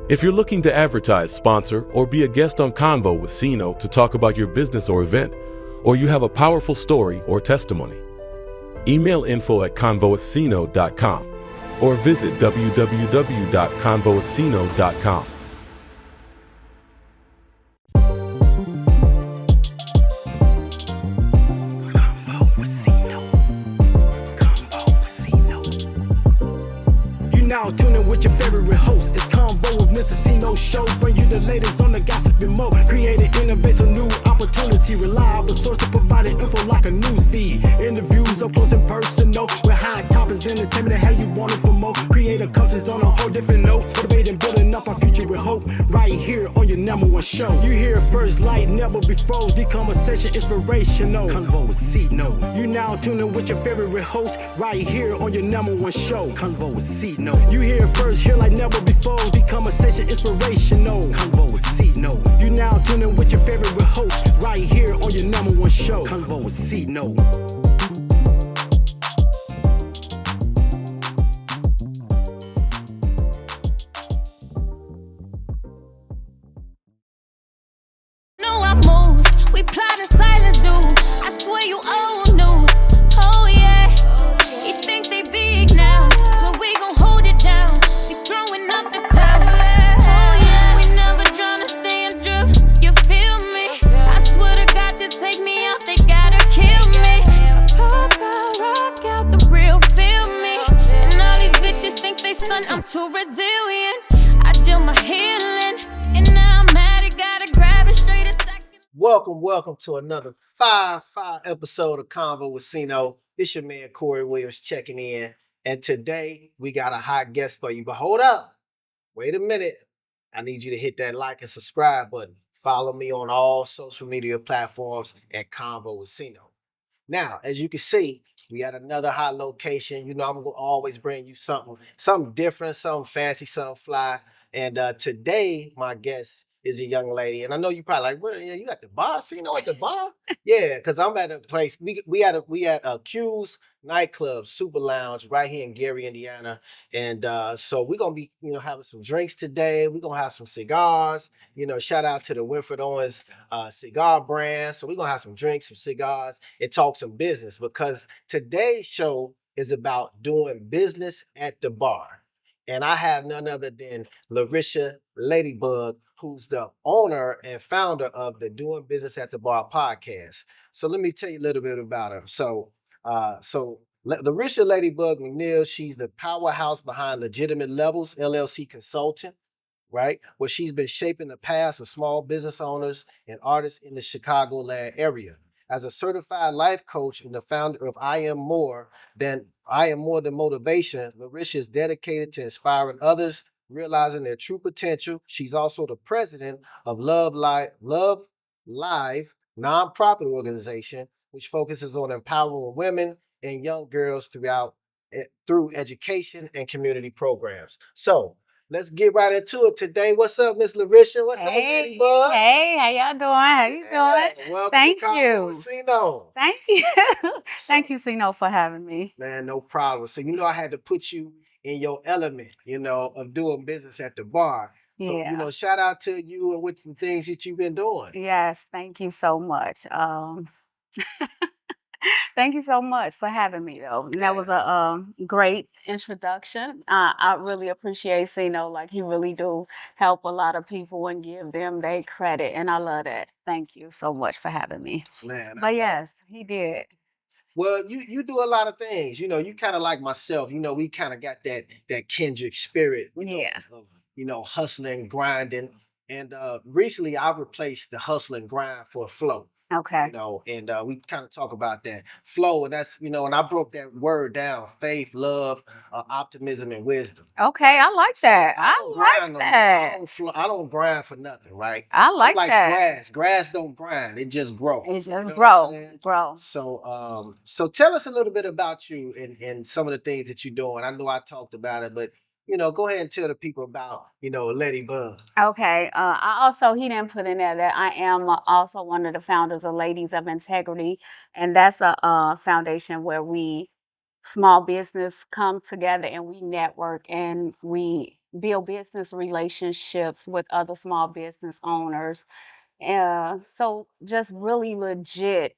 If you're looking to advertise, sponsor, or be a guest on CONVO with CINO to talk about your business or event, or you have a powerful story or testimony, email info@convowithcino.com or visit www.convowithcino.com. Now tuning with your favorite host. It's Convo with Mr. CINO Show. Bring you the latest on the gossip and more. Creating innovative new opportunity. Reliable source to provide info like a news feed. Interviews up close and personal. With high topics, entertainment, how you want it for more. Creative cultures on a whole different note. Motivating, building up our future with hope. Right here on your number one show. You hear it first, like never before. The conversation inspirational. Convo with CINO. You now tuning with your favorite host. Right here on your number one show. Convo with CINO. You hear it first, here like never before. The conversation inspirational. Convo with CINO. You now tuning with your favorite host. Right here on your number one show. Convo with CINO. We plot in silence, dude. I swear you old news. Oh yeah, you think they big now, so we gon' hold it down. We throwing up the clouds. Oh yeah, we never tryna stay in drip. You feel me? I swear to God, to take me out, they gotta kill me. Rock out the real, feel me? And all these bitches think they stunt. I'm too resilient. I deal my healing, and now I'm mad. I gotta grab it straight. Welcome to another 5 episode of Convo with CINO. This your man Corey Williams checking in, and today we got a hot guest for you. But hold up, wait a minute. I need you to hit that like and subscribe button. Follow me on all social media platforms at Convo with CINO. Now, as you can see, we at another hot location. You know, I'm gonna always bring you something different, something fancy, something fly. And today, my guest is a young lady, and I know you probably like, well, yeah, you at the bar, CINO at the bar? Yeah, because I'm at a place. We at Q's nightclub, Super Lounge, right here in Gary, Indiana. And so we're gonna be, having some drinks today. We're gonna have some cigars. Shout out to the Winfred Owens cigar brand. So we're gonna have some drinks, some cigars, and talk some business, because today's show is about doing business at the bar. And I have none other than Larisha Ladybug, who's the owner and founder of the Doing Business at the Bar podcast. So let me tell you a little bit about her. Larisha Ladybug McNeal, she's the powerhouse behind Legitimate Levels LLC Consulting, right? Where she's been shaping the paths of small business owners and artists in the Chicagoland area. As a certified life coach and the founder of I Am More Than Motivation, Larisha is dedicated to inspiring others, realizing their true potential. She's also the president of Love Live nonprofit organization, which focuses on empowering women and young girls through education and community programs. So let's get right into it today. What's up, Miss Larisha? What's up, Ladybug? Hey, how y'all doing? How you doing? Welcome Thank to you. CINO. Thank you. Thank you, CINO, for having me. Man, no problem. So, I had to put you in your element, of doing business at the bar. So, Yeah. Shout out to you and what the things that you've been doing. Yes, thank you so much. Thank you so much for having me, though. That was a great introduction. I really appreciate CINO. Like, he really do help a lot of people and give them their credit, and I love that. Thank you so much for having me. Man, But yes, he did. well, you do a lot of things. You kind of like myself. We kind of got that kindred spirit. Yeah. Of hustling, grinding, and recently I replaced the hustle and grind for a flow. Okay. And we kind of talk about that flow, and that's and I broke that word down: faith, love, optimism, and wisdom. Okay, I like that. I like that. I don't grind for nothing, right? I like I'm like that. grass don't grind, it just grows. It just You know what I'm grow, saying? grow. So tell us a little bit about you and some of the things that you're doing. I know I talked about it, but go ahead and tell the people about Ladybug. Okay. He didn't put in there that I am also one of the founders of Ladies of Integrity, and that's a foundation where we small business come together and we network and we build business relationships with other small business owners. So just really legit,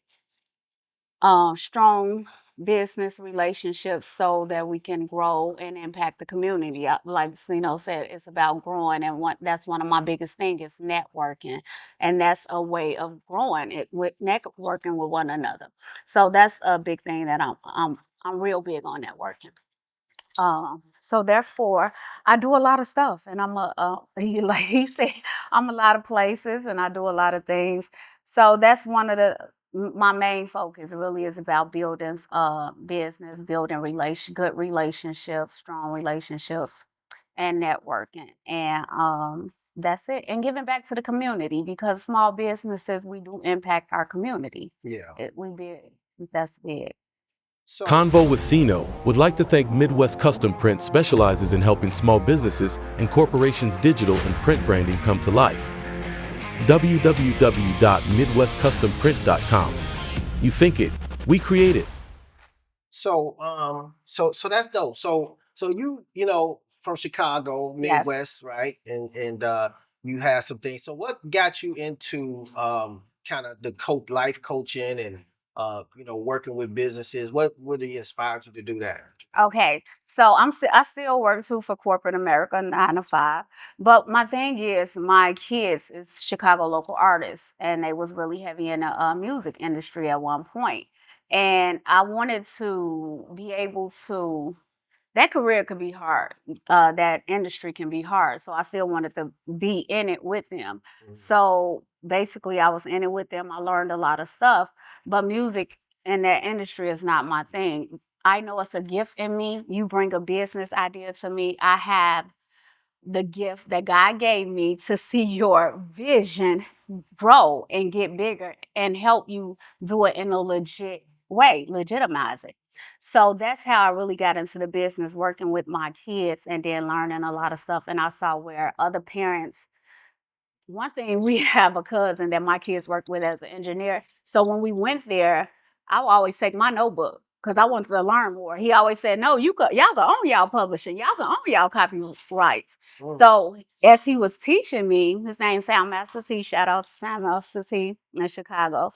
strong business relationships so that we can grow and impact the community. Like CINO said, it's about growing, and that's one of my biggest things is networking, and that's a way of growing it with networking with one another. So that's a big thing that I'm real big on networking. So therefore, I do a lot of stuff, and like he said, I'm a lot of places, and I do a lot of things. So that's one of my main focus. Really is about building business, building good relationships, strong relationships, and networking, and that's it. And giving back to the community because small businesses we do impact our community. Yeah. We big. That's big. So, CONVO with CINO would like to thank Midwest Custom Print specializes in helping small businesses and corporations' digital and print branding come to life. www.midwestcustomprint.com. You think it, we create it. so that's dope. So you know from Chicago, Yes. Midwest, right? And you had some things. So what got you into kind of the life coaching and working with businesses? What really inspired you to do that? Okay, so I still work too for corporate America, 9 to 5. But my thing is, my kids is Chicago local artists, and they was really heavy in the music industry at one point. And I wanted to be able to. That career could be hard. That industry can be hard. So I still wanted to be in it with them. So basically, I was in it with them. I learned a lot of stuff, but music in that industry is not my thing. I know it's a gift in me. You bring a business idea to me, I have the gift that God gave me to see your vision grow and get bigger and help you do it in a legit way, legitimize it. So that's how I really got into the business, working with my kids and then learning a lot of stuff. And I saw where other parents, one thing, we have a cousin that my kids worked with as an engineer. So when we went there, I would always take my notebook because I wanted to learn more. He always said, "No, y'all can own y'all publishing. Y'all can own y'all copyrights." So as he was teaching me, his name's Sound Master T. Shout out to Sound Master T in Chicago.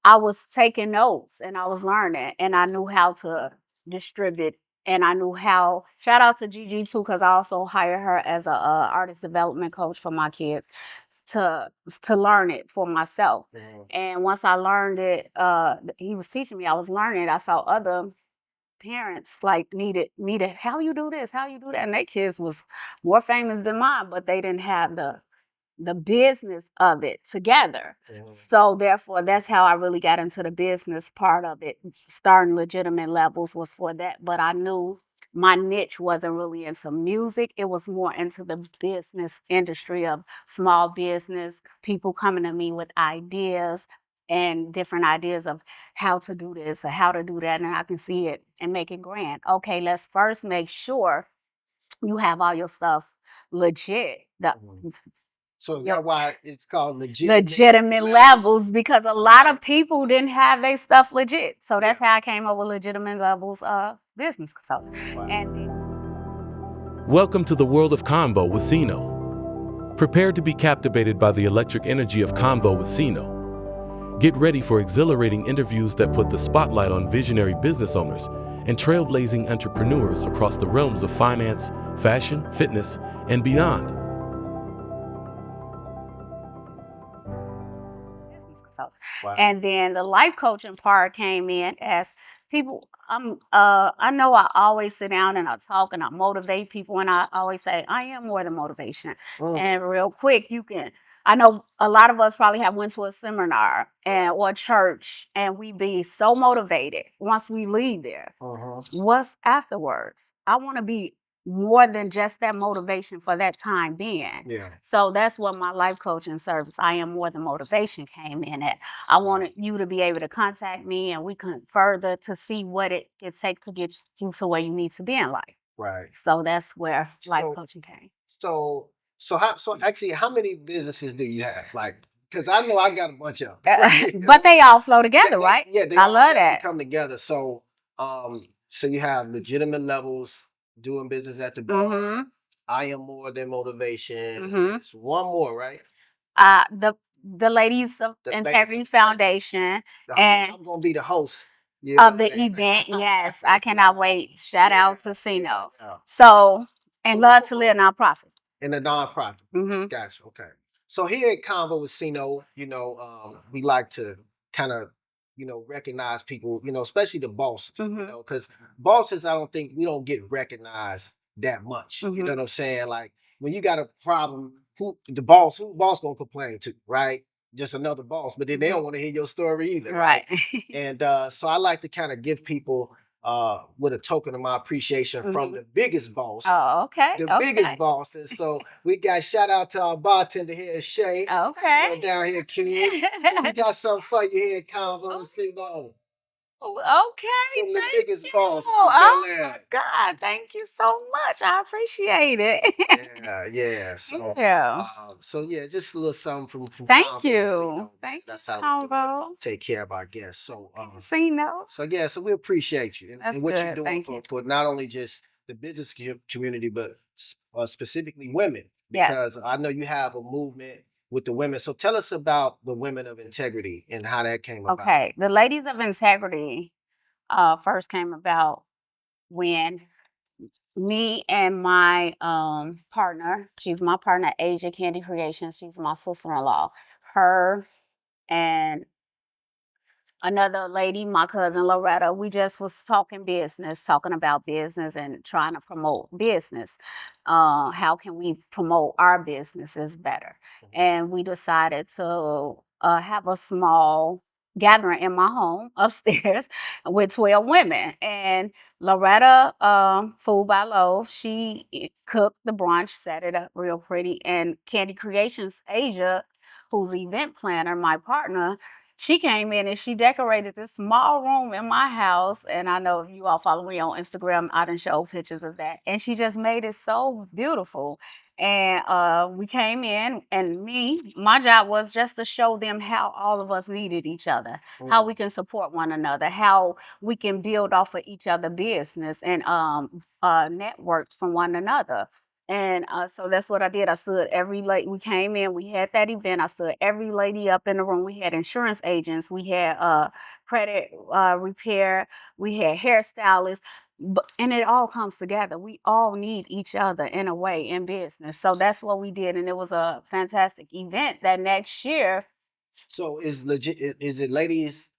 I was taking notes and I was learning, and I knew how to distribute. And I knew how. Shout out to Gigi too, because I also hired her as a artist development coach for my kids to learn it for myself. And once I learned it, he was teaching me, I was learning it. I saw other parents like needed how you do this, how you do that. And their kids was more famous than mine, but they didn't have the business of it together. So therefore, that's how I really got into the business part of it. Starting legitimate levels was for that, but I knew my niche wasn't really into music. It was more into the business industry of small business, people coming to me with ideas and different ideas of how to do this or how to do that, and I can see it and make it grand. Okay, let's first make sure you have all your stuff legit. So is that why it's called Legitimate levels, because a lot of people didn't have their stuff legit. So that's how I came up with legitimate levels business consulting. Welcome to the world of CONVO with CINO. Prepare to be captivated by the electric energy of CONVO with CINO. Get ready for exhilarating interviews that put the spotlight on visionary business owners and trailblazing entrepreneurs across the realms of finance, fashion, fitness, and beyond. And then the life coaching part came in as people. I know I always sit down and I talk and I motivate people, and I always say I am more than motivation. And real quick, you can. I know a lot of us probably have went to a seminar or church, and we be so motivated once we leave there. What's afterwards? I want to be more than just that motivation for that time being. So that's what my life coaching service, I am more than motivation, came in at. I wanted you to be able to contact me and we can further to see what it can take to get you to where you need to be in life. Right. So that's where life coaching came. So actually, how many businesses do you have? Like, because I know I got a bunch of but they all flow together, right? They I all love that. come together. So so you have legitimate levels, doing business at the bar. I am more than motivation. Mhm. It's one more, right? The Ladies of The Ladies Integrity of Foundation The host. and I'm gonna be the host. Yeah. of the event. Yes, I cannot wait. Shout out to CINO. Yeah. So, and Love to Live nonprofit. In a nonprofit. Mm-hmm. Gotcha. Okay. So here at Convo with CINO, we like to kind of, recognize people, especially the bosses, Mm-hmm. because bosses, I don't think we don't get recognized that much. You know Mm-hmm. what I'm saying? Like when you got a problem, who the boss gonna complain to, right? Just another boss, but then they don't want to hear your story either, right? Right. And so I like to kind of give people with a token of my appreciation from the biggest boss, Oh, okay. the biggest boss. And so we got shout out to our bartender here, Shay. Okay. Down here, Ken. We got something for you here at Convo and CINO. Okay. From the Thank biggest you. boss. Oh my God. Thank you so much. I appreciate it. Yeah. So, Yeah. yeah, just a little something from Thank Convo and you. CINO. Thank That's you, how we do it. Convo. Take care of our guests. So, CINO. so we appreciate you That's and what you're good. doing Thank you. for not only just the business community, but specifically women, Yes. because I know you have a movement with the women. So tell us about the Women of Integrity and how that came about. Okay. The Ladies of Integrity first came about when me and my partner, she's my partner, Asia Candy Creations, she's my sister-in-law. Her and another lady, my cousin Loretta, we just was talking business, talking about business and trying to promote business. How can we promote our businesses better? And we decided to have a small gathering in my home upstairs with 12 women. And Loretta, Food by Loaf, she cooked the brunch, set it up real pretty. And Candy Creations Asia, who's event planner, my partner, she came in and she decorated this small room in my house. And I know if you all follow me on Instagram, I done show pictures of that. And she just made it so beautiful. And we came in, and my job was just to show them how all of us needed each other, how we can support one another, how we can build off of each other business and network from one another. And so that's what I did. I stood every lady. We came in, we had that event. I stood every lady up in the room. We had insurance agents, we had credit repair, we had hairstylists. And it all comes together. We all need each other in a way in business. So that's what we did. And it was a fantastic event that next year. So is it ladies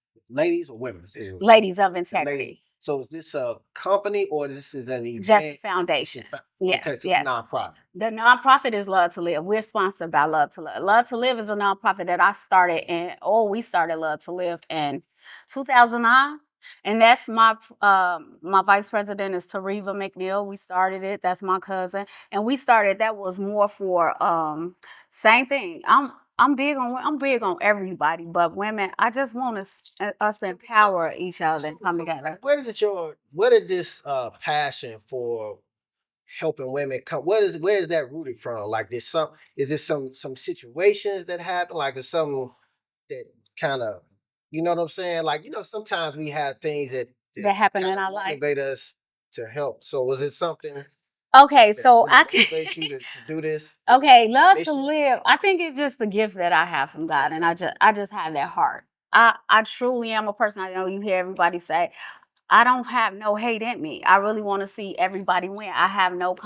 or women? Ladies of Lady. Integrity. So is this a company or this is an event? Just a foundation. Yes, Okay, so yes. it's a nonprofit. The nonprofit is Love to Live. We're sponsored by Love to Live. Love to Live is a nonprofit that I started we started Love to Live in 2009. And that's my vice president is Larisha McNeal. We started it. That's my cousin. And we started, that was more for same thing. I'm big on everybody, but women, I just want us to empower each other and come together. Where did this passion for helping women come? Where is that rooted from? Like is this some situations that happen? Like is something that kind of, you know what I'm saying? Like, sometimes we have things That happen in kinda our life. motivate us to help. So was it something Okay, that so really I can. motivates you to do this? Okay, Love to mission? Live. I think it's just the gift that I have from God, and I just have that heart. I truly am a person. I know you hear everybody say, I don't have no hate in me. I really want to see everybody win. I have no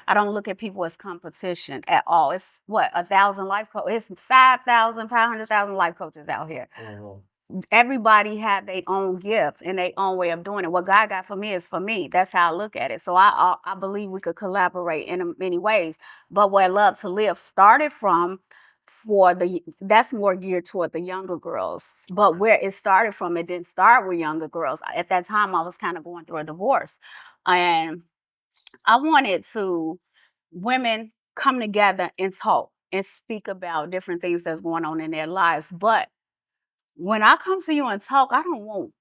I don't look at people as competition at all. It's what, 1,000 life coaches. It's 5,000, 500,000 life coaches out here. Mhm. Everybody have their own gift and their own way of doing it. What God got for me is for me. That's how I look at it. So I believe we could collaborate in many ways. But where Love to Live started from, that's more geared toward the younger girls. But where it started from, it didn't start with younger girls. At that time, I was kind of going through a divorce, and I wanted to women come together and talk and speak about different things that's going on in their lives. But when I come to you and talk, I don't want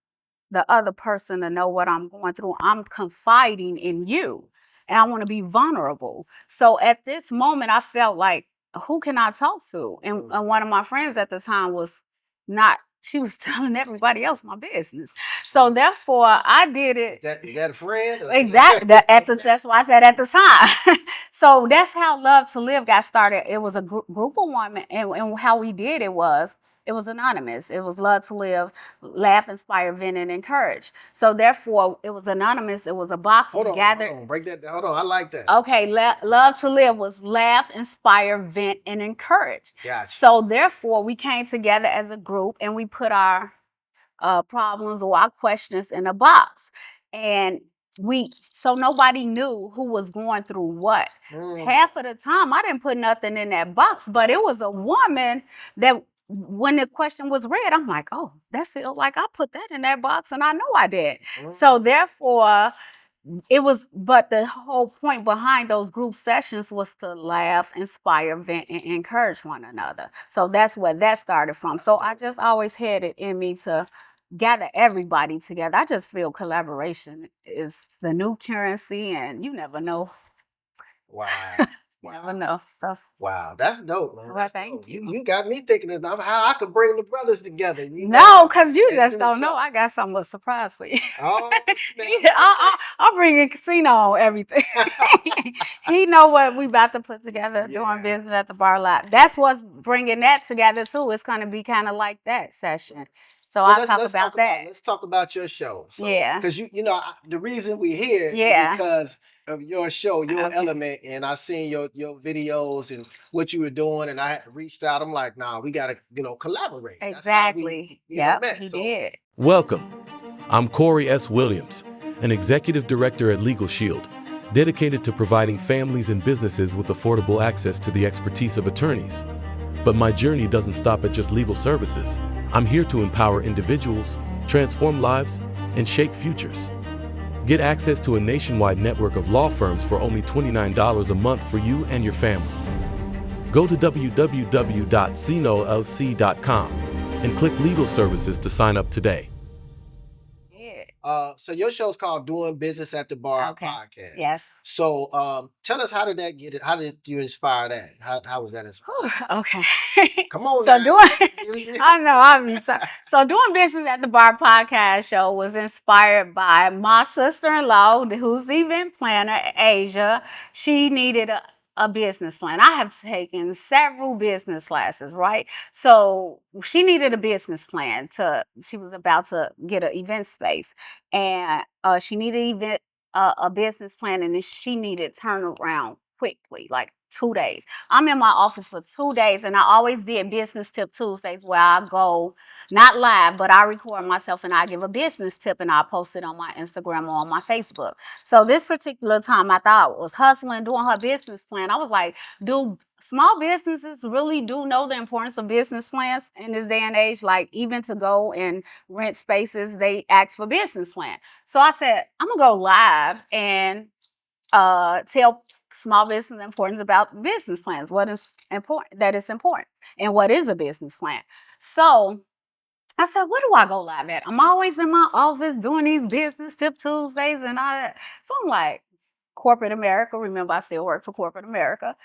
the other person to know what I'm going through. I'm confiding in you and I want to be vulnerable. So at this moment, I felt like, who can I talk to? And one of my friends at the time was not, she was telling everybody else my business. So therefore, I did it. Is that a friend? Exactly. That's why I said at the time. So that's how Love to Live got started. It was a group of women, and how we did it was anonymous. It was Love to Live, Laugh, Inspire, Vent, and Encourage. So therefore, it was anonymous. It was a box. Hold on, break that down. Hold on, I like that. Okay, Love to Live was laugh, inspire, vent, and encourage. Gotcha. So therefore, we came together as a group and we put our problems or our questions in a box. And so nobody knew who was going through what. Half of the time, I didn't put nothing in that box, but it was a woman that when the question was read, I'm like, oh, that feels like I put that in that box and I know I did. So therefore, but the whole point behind those group sessions was to laugh, inspire, vent, and encourage one another. So that's where that started from. So I just always had it in me to gather everybody together. I just feel collaboration is the new currency, and you never know. Wow. Never know. So, wow, that's dope, man. well, thank you. You got me thinking of how I could bring the brothers together. No, because you just don't know. I got something of a surprise for you. Oh, I'll bring in CINO on everything. He know what we about to put together doing business at the bar lot. That's what's bringing that together too. It's going to be kind of like that session. So I'll talk about that. Let's talk about your show. So, yeah. Because the reason we're here is because of your show, your element, and I seen your videos and what you were doing, and I reached out. I'm like, nah, we gotta collaborate. Exactly. Yeah, he did. Welcome. I'm Corey S. Williams, an executive director at Legal Shield, dedicated to providing families and businesses with affordable access to the expertise of attorneys. But my journey doesn't stop at just legal services. I'm here to empower individuals, transform lives, and shape futures. Get access to a nationwide network of law firms for only $29 a month for you and your family. Go to www.cinolc.com and click Legal Services to sign up today. So your show's called Doing Business at the Bar podcast. Yes. So tell us, how did that get it? How did you inspire that? How was that inspired? Okay. Come on. So I know so Doing Business at the Bar podcast show was inspired by my sister-in-law, who's the event planner, Asia. She needed a business plan. I have taken several business classes, right? So she needed a business plan she was about to get an event space, and she needed a business plan, and she needed turnaround quickly, like 2 days. I'm in my office for 2 days, and I always did Business Tip Tuesdays where I go, not live, but I record myself and I give a business tip and I post it on my Instagram or on my Facebook. So this particular time I thought I was hustling, doing her business plan. I was like, do small businesses really do know the importance of business plans in this day and age? Like, even to go and rent spaces, they ask for business plan. So I said, I'm gonna go live and tell small business importance about business plans, what is important, that it's important, and what is a business plan. So I said, where do I go live at? I'm always in my office doing these Business Tip Tuesdays and all that. So I'm like, corporate America. Remember, I still work for corporate America.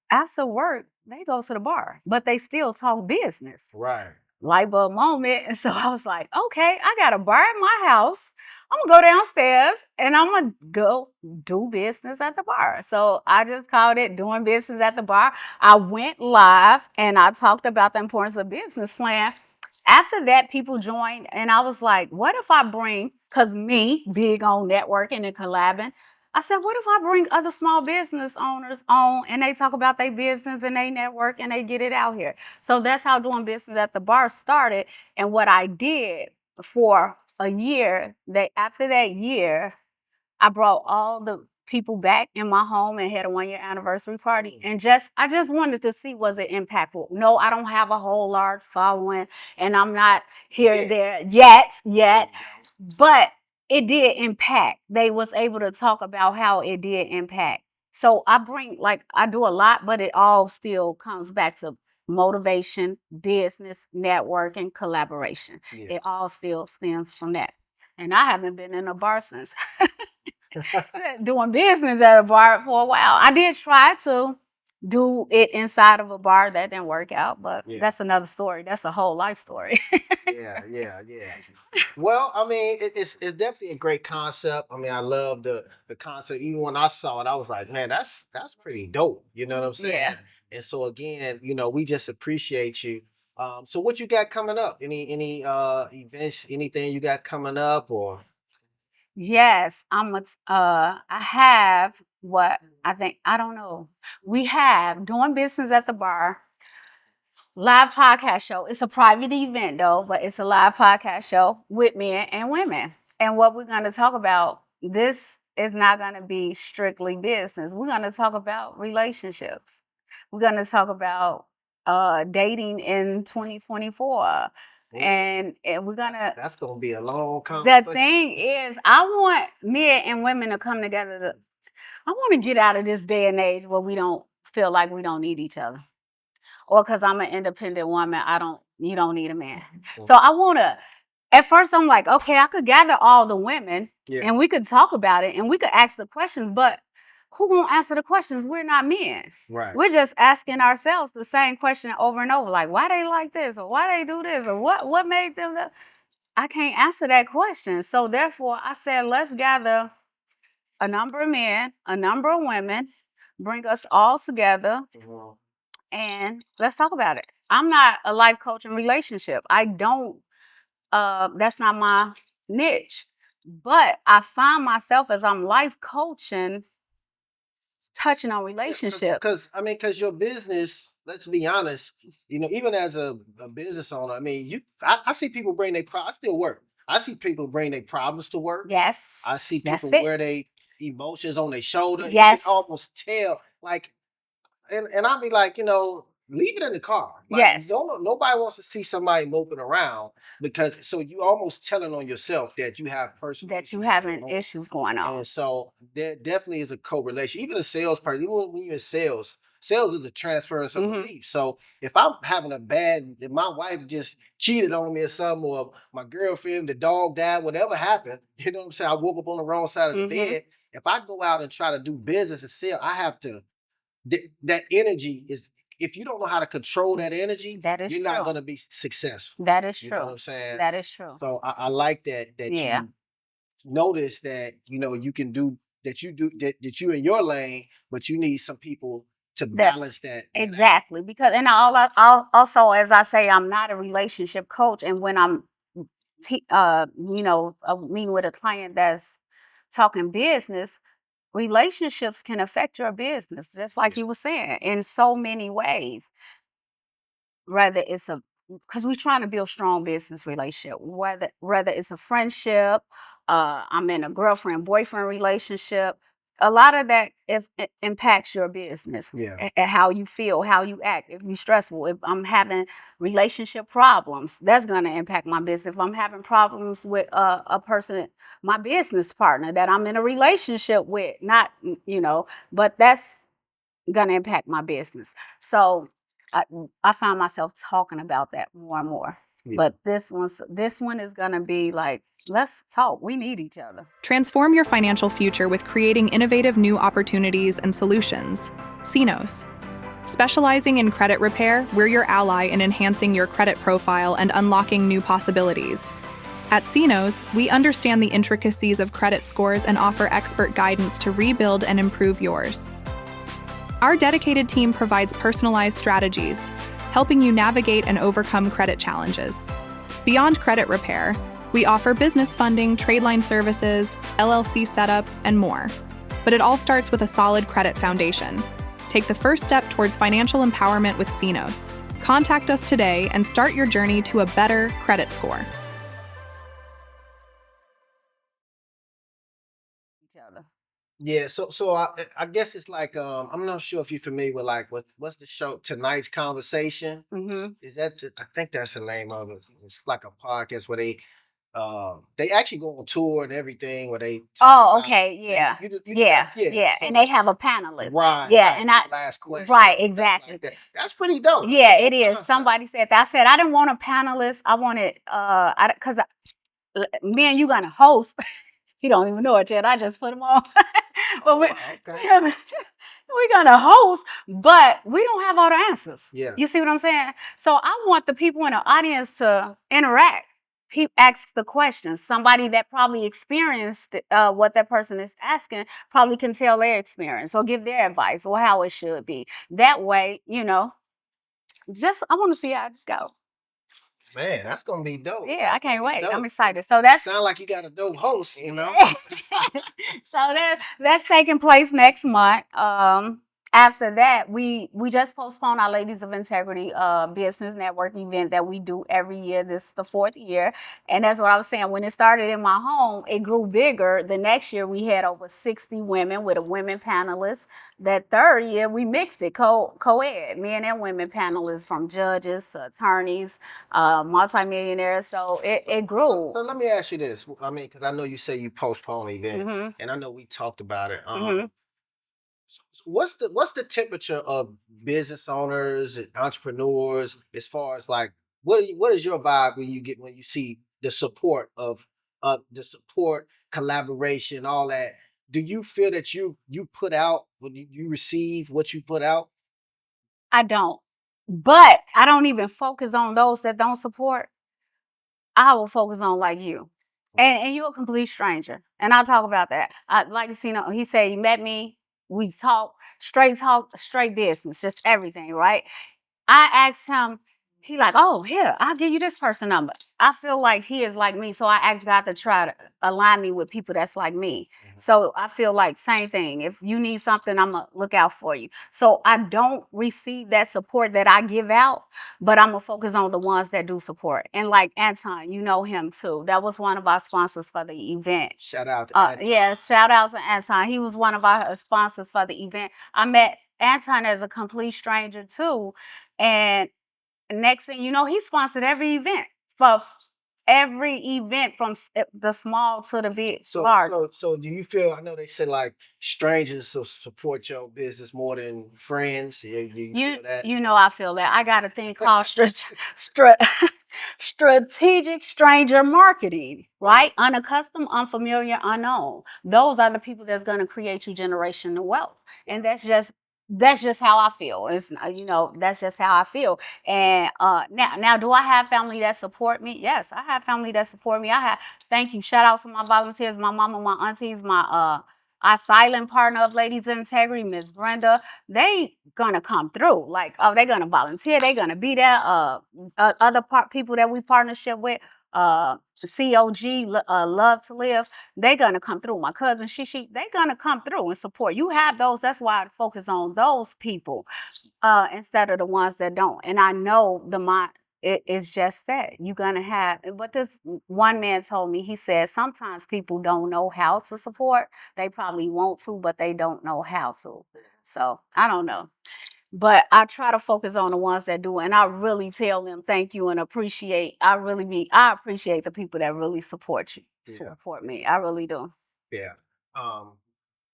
After work, they go to the bar, but they still talk business. Right. Light bulb moment. And so I was like, okay, I got a bar at my house. I'm gonna go downstairs and I'm gonna go do business at the bar. So I just called it Doing Business at the Bar. I went live and I talked about the importance of business plan. After that, people joined, and I was like, what if I bring, because me, big on networking and collabing, I said, what if I bring other small business owners on and they talk about their business and they network and they get it out here? So that's how Doing Business at the Bar started. And what I did for a year, after that year, I brought all the people back in my home and had a 1-year anniversary party. And I just wanted to see, was it impactful? No, I don't have a whole large following and I'm not here there yet, but it did impact. They was able to talk about how it did impact. So I do a lot, but it all still comes back to motivation, business, networking, collaboration. It all still stems from that. And I haven't been in a bar since. Doing business at a bar for a while. I did try to do it inside of a bar. That didn't work out, but Yeah. that's another story. That's a whole life story. Yeah. Well, I mean, it's definitely a great concept. I mean, I love the concept. Even when I saw it, I was like, man, that's pretty dope. You know what I'm saying? Yeah. And so again, we just appreciate you. So what you got coming up? Any events, anything you got coming up or Yes, I have what I think, I don't know. We have doing business at the bar, live podcast show. It's a private event though, but it's a live podcast show with men and women. And what we're going to talk about, this is not going to be strictly business. We're going to talk about relationships. We're going to talk about dating in 2024. And we're going to that's gonna be a long the conversation. thing is, I want men and women to come together. I want to get out of this day and age where we don't feel like we don't need each other, or because I'm an independent woman, you don't need a man. So I want to. At first, I'm like, okay, I could gather all the women and we could talk about it and we could ask the questions, but who gonna answer the questions? We're not men. Right. We're just asking ourselves the same question over and over, like why they like this or why they do this or what made them. I can't answer that question. So therefore, I said, let's gather a number of men, a number of women, bring us all together, and let's talk about it. I'm not a life coach in relationship. I don't, that's not my niche. But I find myself as I'm life coaching, touching on relationships. Because your business, let's be honest, even as a business owner, I mean, I see people bring I still work. I see people bring their problems to work. Yes. I see That's people it. wear their emotions on their shoulder. Yes. You can almost tell, like, and I'll be like, leave it in the car. Like, Yes. Nobody wants to see somebody moping around because so you almost telling on yourself that you have personal That you issues having going on. issues going on. And so there definitely is a correlation. Even a salesperson, even when you're in sales is a transference of belief. So if I'm having if my wife just cheated on me or something, or my girlfriend, the dog died, whatever happened, you know what I'm saying? I woke up on the wrong side of the bed. If I go out and try to do business and sell, I have to, that energy is, if you don't know how to control that energy, you're not going to be successful. That is true. You know what I'm saying? That is true. So I like that you notice that you can do that, that you in your lane, but you need some people to balance that. Exactly. Because also, as I say, I'm not a relationship coach, and when I'm meeting with a client that's talking business, relationships can affect your business, just like you were saying, in so many ways. Whether it's because we're trying to build strong business relationship, whether it's a friendship, I'm in a girlfriend boyfriend relationship, a lot of that it impacts your business. How you feel, how you act. If you're stressful, if I'm having relationship problems, that's going to impact my business. If I'm having problems with a person, my business partner that I'm in a relationship with, not but that's going to impact my business. So I find myself talking about that more and more. But this one is gonna be like, let's talk. We need each other. Transform your financial future with creating innovative new opportunities and solutions. CINOs. Specializing in credit repair, we're your ally in enhancing your credit profile and unlocking new possibilities. At CINOs, we understand the intricacies of credit scores and offer expert guidance to rebuild and improve yours. Our dedicated team provides personalized strategies, helping you navigate and overcome credit challenges. Beyond credit repair, we offer business funding, trade line services, LLC setup, and more. But it all starts with a solid credit foundation. Take the first step towards financial empowerment with CINOs. Contact us today and start your journey to a better credit score. Yeah, so I guess it's like I'm not sure if you're familiar with what's the show Tonight's Conversation. Is that I think that's the name of it. It's like a podcast where they actually go on tour and everything where they okay, yeah. So, and they have a panelist. Right. Yeah, right, and I last question. right, exactly. Like that. That's pretty dope. Yeah, it is. Somebody said that. I said I didn't want a panelist. I wanted me and you gonna host. He don't even know it yet. I just put him on. But Okay. we're gonna host, but we don't have all the answers. Yeah. You see what I'm saying? So I want the people in the audience to interact. Ask the questions. Somebody that probably experienced what that person is asking probably can tell their experience or give their advice or how it should be. That way, just I want to see how it go. Man, that's gonna be dope. Yeah, I can't wait. I'm Dope. excited. So that's Sound like you got a dope host, you know. so that's taking place next month. After that, we just postponed our Ladies of Integrity business network event that we do every year. This is the 4th year, and that's what I was saying. When it started in my home, it grew bigger. The next year, we had over 60 women with a women panelist. That 3rd year, we mixed it co-ed, men and women panelists, from judges to attorneys, multimillionaires. So it grew. So let me ask you this. I mean, because I know you say you postponed the event, and I know we talked about it. What's the temperature of business owners and entrepreneurs as far as like what is your vibe when you see the support of collaboration, all that? Do you feel that you put out when you receive what you put out? I don't. But I don't even focus on those that don't support. I will focus on like you. And you're a complete stranger. And I'll talk about that. I like CINO, he said he met me. We talk, straight business, just everything, right? I asked him, he like, oh, here, I'll give you this person number. I feel like he is like me, so I asked God to try to align me with people that's like me. So I feel like same thing. If you need something, I'm going to look out for you. So I don't receive that support that I give out, but I'm going to focus on the ones that do support. And like Anton, you know him too. That was one of our sponsors for the event. Shout out to Anton. Yeah, shout out to Anton. He was one of our sponsors for the event. I met Anton as a complete stranger too. And next thing you know, he sponsored every event from the small to the big, large. So do you feel? I know they say like strangers support your business more than friends. Do you feel that? I feel that. I got a thing called strategic stranger marketing, right? Unaccustomed, unfamiliar, unknown. Those are the people that's going to create you generational wealth, and that's just how I feel. It's that's just how I feel. And now, do I have family that support me? Yes, I have family that support me. Thank you. Shout out to my volunteers, my mama, my aunties, my our silent partner of Ladies of Integrity, Miss Brenda. They gonna come through. Like, oh, they're gonna volunteer. They're gonna be there. Other people that we partnership with, COG, Love to Live, they gonna come through. My cousin Shishi, they gonna come through and support. You have those. That's why I focus on those people instead of the ones that don't. And I know it's just that you're gonna have. But this one man told me, he said sometimes people don't know how to support. They probably want to, but they don't know how to. So I don't know. But I try to focus on the ones that do, and I really tell them thank you and appreciate. I appreciate the people that really support you, support me. I really do. Yeah.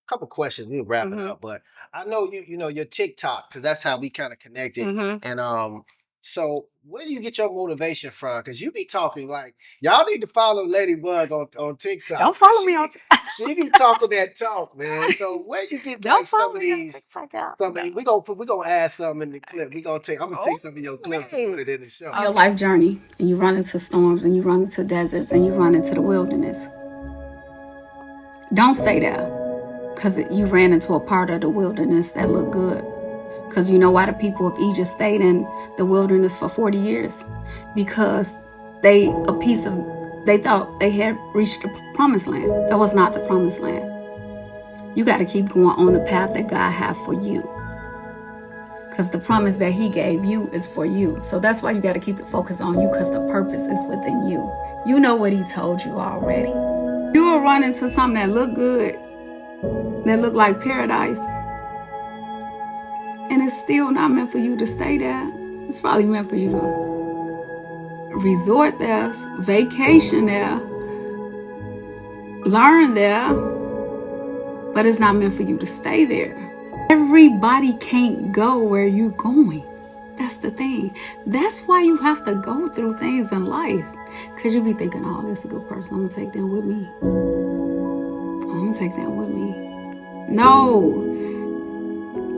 Couple questions. We'll wrap it up, but I know you know your TikTok, because that's how we kind of connected. And so where do you get your motivation from? Because you be talking like y'all need to follow Ladybug on TikTok. Don't follow me on TikTok. She be talking that talk, man. So where you get Don't like follow some of me on these? TikTok. We gonna add some in the clip. I'm gonna take some of your clips and put it in the show. Your life journey, and you run into storms, and you run into deserts, and you run into the wilderness. Don't stay there, because you ran into a part of the wilderness that looked good. Because you know why the people of Egypt stayed in the wilderness for 40 years? Because they thought they had reached the promised land. That was not the promised land. You got to keep going on the path that God had for you. Because the promise that he gave you is for you. So that's why you got to keep the focus on you, because the purpose is within you. You know what he told you already. You will run into something that look good, that look like paradise, and it's still not meant for you to stay there. It's probably meant for you to resort there, vacation there, learn there, but it's not meant for you to stay there. Everybody can't go where you're going. That's the thing. That's why you have to go through things in life. Because you be thinking, oh, this is a good person. I'm going to take them with me. I'm going to take them with me. No,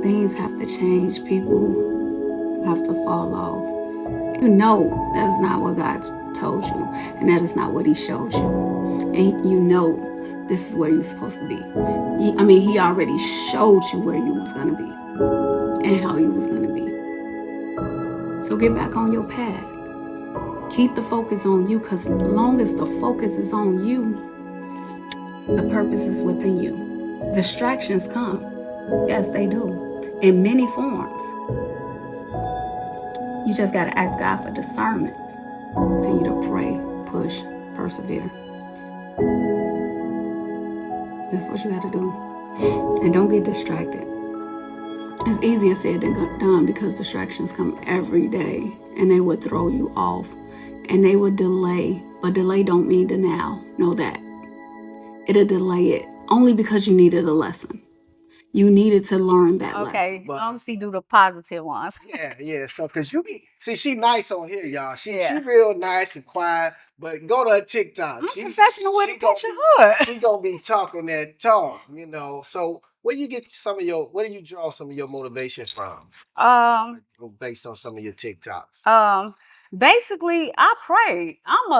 things have to change. People have to fall off. You know that's not what God told you, and that is not what He showed you. And you know this is where you're supposed to be. He already showed you where you was gonna be and how you was gonna be. So get back on your path. Keep the focus on you, because as long as the focus is on you, the purpose is within you. Distractions come. Yes, they do. In many forms. You just got to ask God for discernment. Continue to pray, push, persevere. That's what you got to do. And don't get distracted. It's easier said than done, because distractions come every day and they would throw you off and they would delay. But delay don't mean denial. Know that. It'll delay it only because you needed a lesson. You needed to learn that lesson. Okay, But obviously do the positive ones. yeah. So, cause you be she nice on here, y'all. She real nice and quiet. But go to her TikTok. I'm professional with a picture hood. She gonna be talking that talk, you know. So, where do you draw some of your motivation from? Based on some of your TikToks. Basically, I pray. I'm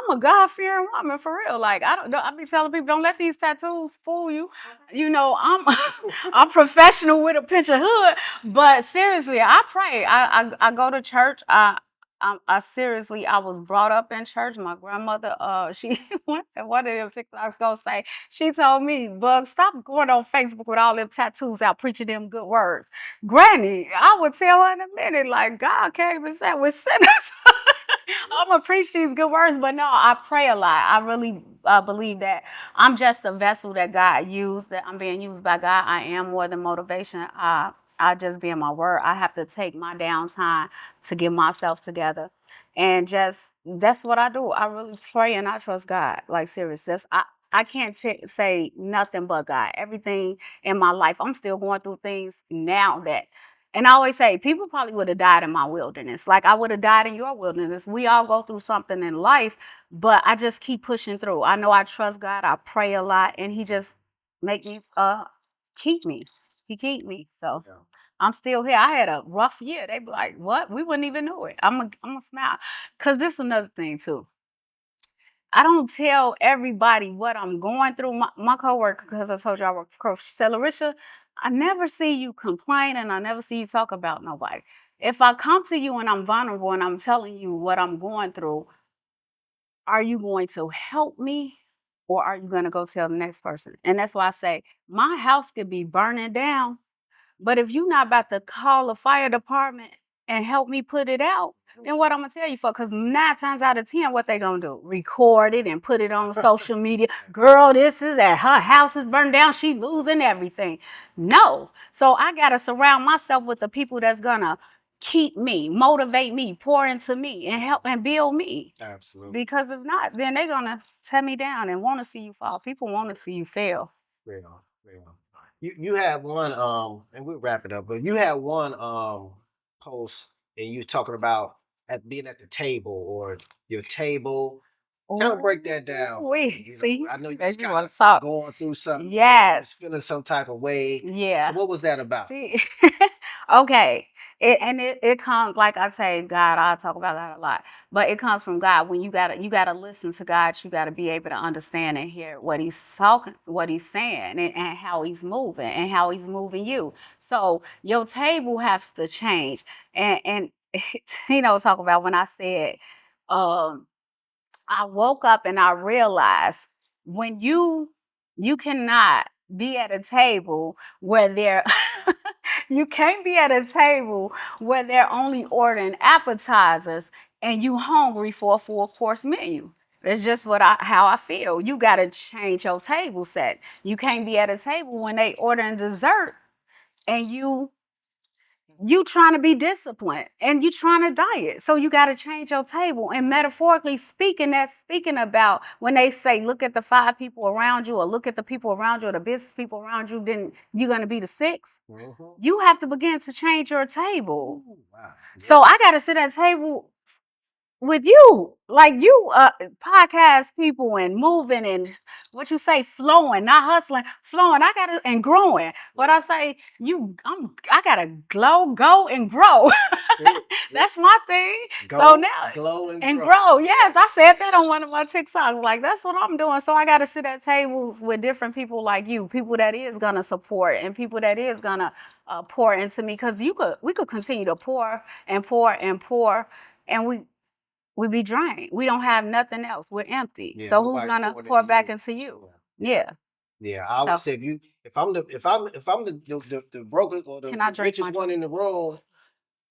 a God fearing woman for real. Like I be telling people, don't let these tattoos fool you. You know, I'm professional with a picture hood, but seriously, I pray. I go to church. I seriously, I was brought up in church. My grandmother, she one of them TikToks gonna say, she told me, Bug, stop going on Facebook with all them tattoos out preaching them good words. Granny, I would tell her in a minute, like, God came and said we're sinners. I'm gonna preach these good words, but no, I pray a lot. I really believe that I'm just a vessel that God used, that I'm being used by God. I am more than motivation. I just be in my word. I have to take my downtime to get myself together. And that's what I do. I really pray and I trust God. Like, serious. I can't say nothing but God. Everything in my life, I'm still going through things now that, and I always say, people probably would have died in my wilderness. Like I would have died in your wilderness. We all go through something in life, but I just keep pushing through. I know I trust God. I pray a lot, and He just make me keep me. He keep me. So yeah. I'm still here. I had a rough year. They be like, what? We wouldn't even know it. I'm a smile. Because this is another thing too. I don't tell everybody what I'm going through. My coworker, because I told you I work for CONVO, she said, Larisha, I never see you complain and I never see you talk about nobody. If I come to you and I'm vulnerable and I'm telling you what I'm going through, are you going to help me or are you going to go tell the next person? And that's why I say my house could be burning down, but if you're not about to call a fire department and help me put it out, then what I'm gonna tell you for? Because 9 times out of 10, what they gonna do? Record it and put it on social media. Girl, this is at her house is burned down. She losing everything. No. So I gotta surround myself with the people that's gonna keep me, motivate me, pour into me, and help and build me. Absolutely. Because if not, then they're gonna tear me down and want to see you fall. People want to see you fail. Real. You had one and we'll wrap it up, but you had one post and you talking about being at the table or your table. Kind of break that down. See, I know you as just you kind want of to talk. going through something. Yes. Just feeling some type of way. Yeah. So what was that about? See, okay. It comes, like I say, God, I talk about God a lot, but it comes from God. When you gotta listen to God, you gotta be able to understand and hear what He's talking, what He's saying, and how He's moving you. So your table has to change. And talk about when I said, I woke up and I realized when you cannot be at a table where they're you can't be at a table where they're only ordering appetizers and you hungry for a full course menu. That's just how I feel. You gotta change your table set. You can't be at a table when they ordering dessert and you trying to be disciplined and you trying to diet. So you got to change your table. And metaphorically speaking, that's speaking about when they say, look at the 5 people around you or look at the people around you or the business people around you, then you're going to be the 6th. Mm-hmm. You have to begin to change your table. Ooh, wow. Yeah. So I got to sit at a table with you, like you podcast people and moving and what you say, flowing, not hustling, flowing. I gotta and growing. But I say I gotta go and grow. That's my thing. So now glow and grow. grow. Yes, I said that on one of my TikToks. Like that's what I'm doing. So I gotta sit at tables with different people like you, people that is gonna support and people that is gonna pour into me. Cause we could continue to pour and pour and pour, and we be drained. We don't have nothing else. We're empty. Yeah, So who's nobody's gonna pouring pour into back you. into you? Yeah. Yeah. I would So say if I'm the brokest or can I the drink my richest one drink? in the room,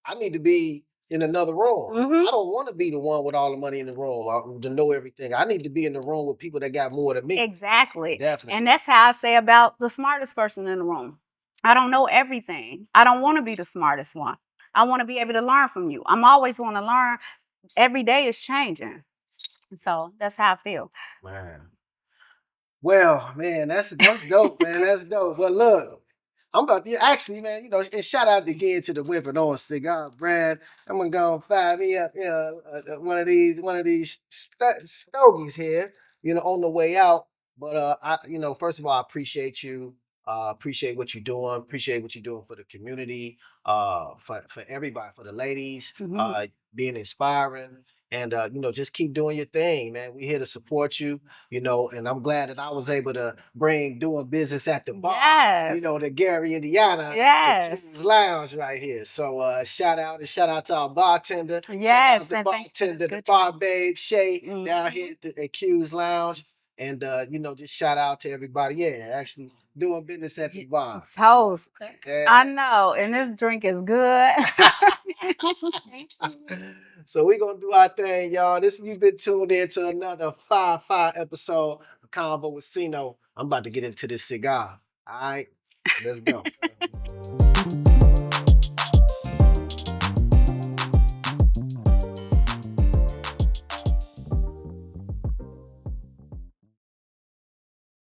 I need to be in another room. Mm-hmm. I don't want to be the one with all the money in the room to know everything. I need to be in the room with people that got more than me. Exactly. Definitely. And that's how I say about the smartest person in the room. I don't know everything. I don't want to be the smartest one. I want to be able to learn from you. I'm always want to learn. Every day is changing. So that's how I feel. Man. Well, man, that's dope, man. That's dope. Well, look, I'm about to actually, man, and shout out again to the Whipping On Cigar brand. I'm gonna go and fire me up, one of these stogies here, on the way out. But first of all, I appreciate you. Appreciate what you're doing. Appreciate what you're doing for the community. For everybody, for the ladies. Mm-hmm. Being inspiring, and just keep doing your thing, man. We here to support you. And I'm glad that I was able to bring doing business at the bar, Yes. to Gary, Indiana, to Yes. Q's Lounge right here. So shout out to our bartender. Yes. Shout out the And thank you for bartender, this the good bar drink. babe, Shay, down Mhm. here at Q's Lounge. And just shout out to everybody. Yeah, actually doing business at the bar. Toast. Yeah. I know. And this drink is good. So we're gonna do our thing, y'all. You've been tuned in to another 5 episode of Convo with CINO. I'm about to get into this cigar. All right, let's go.